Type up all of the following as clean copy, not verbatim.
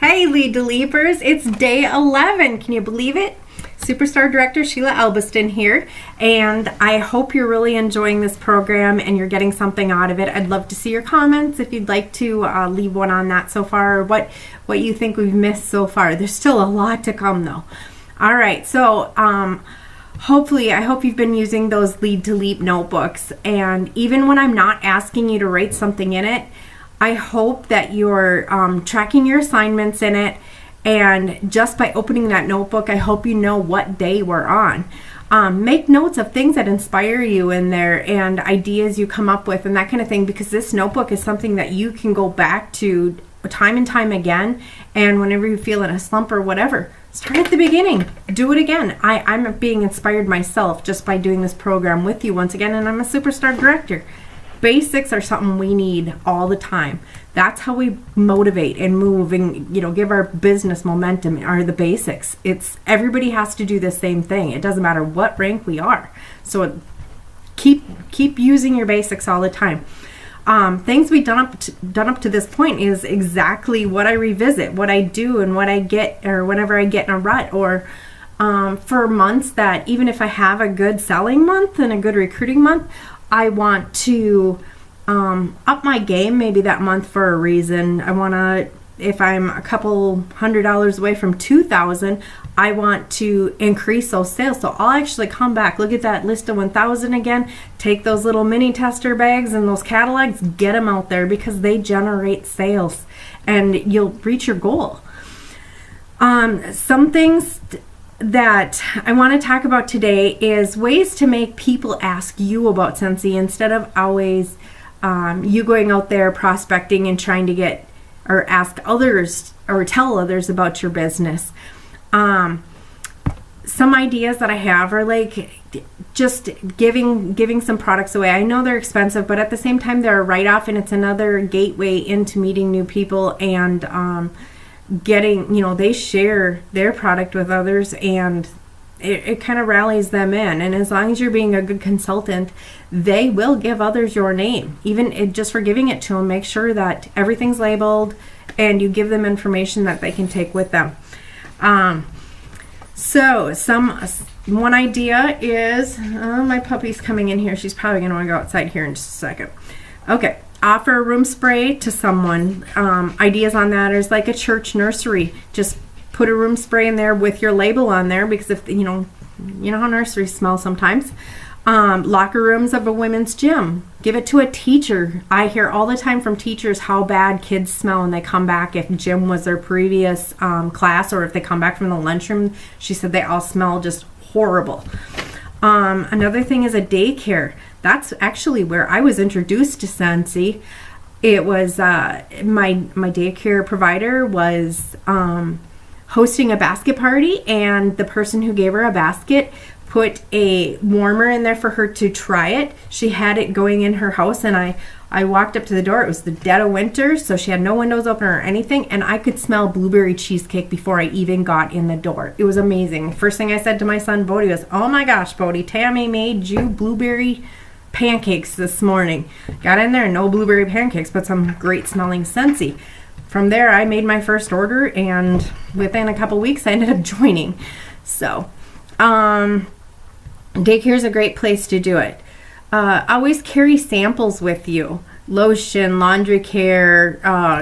Hey, Lead to Leapers, it's day 11. Can you believe it? Superstar Director Sheila Elbiston here, and I hope you're really enjoying this program and you're getting something out of it. I'd love to see your comments if you'd like to leave one on that so far, or what you think we've missed so far. There's still a lot to come though. All right, so hopefully, I hope you've been using those Lead to Leap notebooks, and even when I'm not asking you to write something in it, I hope that you're tracking your assignments in it, and just by opening that notebook, I hope you know what day we're on. Make notes of things that inspire you in there and ideas you come up with and that kind of thing, because this notebook is something that you can go back to time and time again, and whenever you feel in a slump or whatever, start at the beginning. Do it again. I'm being inspired myself just by doing this program with you once again, and I'm a Superstar Director. Basics are something we need all the time. That's how we motivate and move and give our business momentum, are the basics. It's everybody has to do the same thing. It doesn't matter what rank we are. So keep using your basics all the time. Things we've done up to this point is exactly what I revisit, what I do, and what I get, or whenever I get in a rut, or for months that even if I have a good selling month and a good recruiting month, I want to up my game maybe that month for a reason. I want to, if I'm a couple $100 away from 2,000, I want to increase those sales. So I'll actually come back, look at that list of 1,000 again, take those little mini tester bags and those catalogs, get them out there because they generate sales and you'll reach your goal. Some things that I want to talk about today is ways to make people ask you about Scentsy instead of always you going out there prospecting and trying to get or ask others or tell others about your business. Some ideas that I have are like just giving some products away. I know they're expensive, but at the same time they're a write-off, and it's another gateway into meeting new people and getting, they share their product with others, and it kind of rallies them in. And as long as you're being a good consultant, they will give others your name, even just for giving it to them. Make sure that everything's labeled and you give them information that they can take with them. So one idea is, my puppy's coming in here. She's probably going to want to go outside here in just a second. Okay. Offer a room spray to someone. Ideas on that is like a church nursery. Just put a room spray in there with your label on there, because if you know how nurseries smell sometimes. Locker rooms of a women's gym. Give it to a teacher. I hear all the time from teachers how bad kids smell when they come back if gym was their previous class, or if they come back from the lunchroom. She said they all smell just horrible. Another thing is a daycare. That's actually where I was introduced to Scentsy. It was my daycare provider was hosting a basket party, and the person who gave her a basket put a warmer in there for her to try it. She had it going in her house, and I walked up to the door. It was the dead of winter, so she had no windows open or anything, and I could smell blueberry cheesecake before I even got in the door. It was amazing. First thing I said to my son, Bodie, was, "Oh my gosh, Bodie, Tammy made you blueberry pancakes this morning." Got in there, no blueberry pancakes, but some great smelling Scentsy. From there, I made my first order, and within a couple weeks, I ended up joining. So, daycare is a great place to do it. Always carry samples with you. Lotion, laundry care,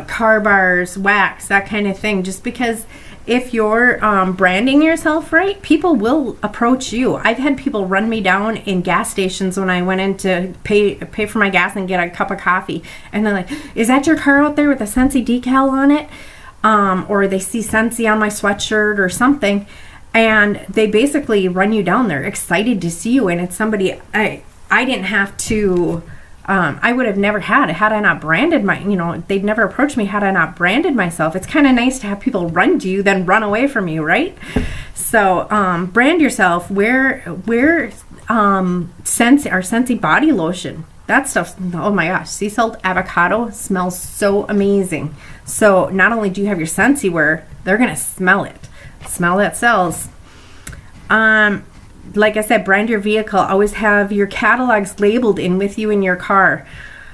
car bars, wax, that kind of thing. Just because if you're branding yourself right, people will approach you. I've had people run me down in gas stations when I went in to pay for my gas and get a cup of coffee. And they're like, "Is that your car out there with a Scentsy decal on it?" Or they see Scentsy on my sweatshirt or something. And they basically run you down. They're excited to see you. And it's somebody I didn't have to... I would have never had I not branded they'd never approached me had I not branded myself. It's kind of nice to have people run to you, then run away from you, right? So, brand yourself. Wear Scentsy body lotion. That stuff, oh my gosh, sea salt avocado smells so amazing. So, not only do you have your Scentsy wear, they're going to smell it. Smell that sells. Like I said, brand your vehicle. Always have your catalogs labeled in with you in your car.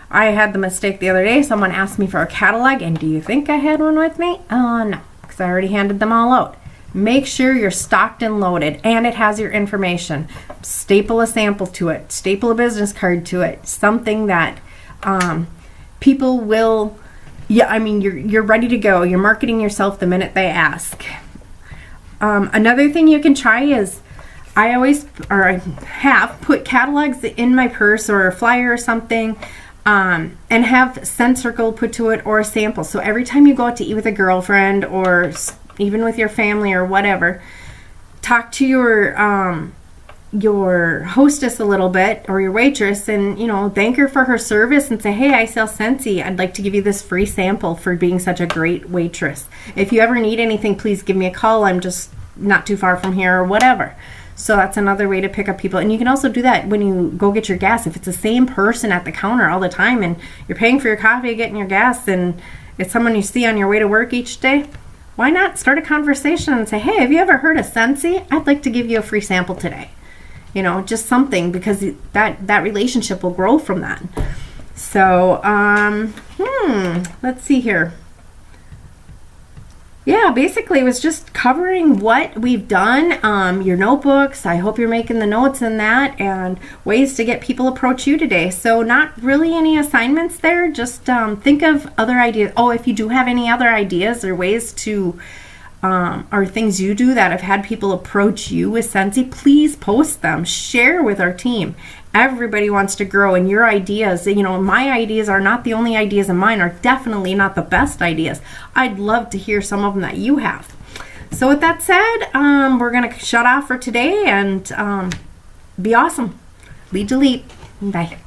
I had the mistake the other day. Someone asked me for a catalog, and do you think I had one with me? Oh, no. because I already handed them all out. Make sure you're stocked and loaded and it has your information. Staple a sample to it, staple a business card to it, something that people will, you're ready to go. You're marketing yourself the minute they ask. Another thing you can try is I have put catalogs in my purse or a flyer or something, and have Scent Circle put to it or a sample. So every time you go out to eat with a girlfriend or even with your family or whatever, talk to your hostess a little bit or your waitress and, thank her for her service and say, hey, I sell Scentsy. I'd like to give you this free sample for being such a great waitress. If you ever need anything, please give me a call. I'm just not too far from here or whatever. So that's another way to pick up people. And you can also do that when you go get your gas. If it's the same person at the counter all the time and you're paying for your coffee, getting your gas, and it's someone you see on your way to work each day, why not start a conversation and say, hey, have you ever heard of Scentsy? I'd like to give you a free sample today. Just something, because that relationship will grow from that. So, let's see here. Yeah, basically it was just covering what we've done, your notebooks. I hope you're making the notes in that, and ways to get people approach you today. So not really any assignments there, just think of other ideas. Oh, if you do have any other ideas or ways to, or things you do that have had people approach you with Scentsy, please post them, share with our team. Everybody wants to grow, and your ideas, my ideas are not the only ideas, and mine are definitely not the best ideas. I'd love to hear some of them that you have. So with that said, we're going to shut off for today and be awesome. Lead to lead. Bye.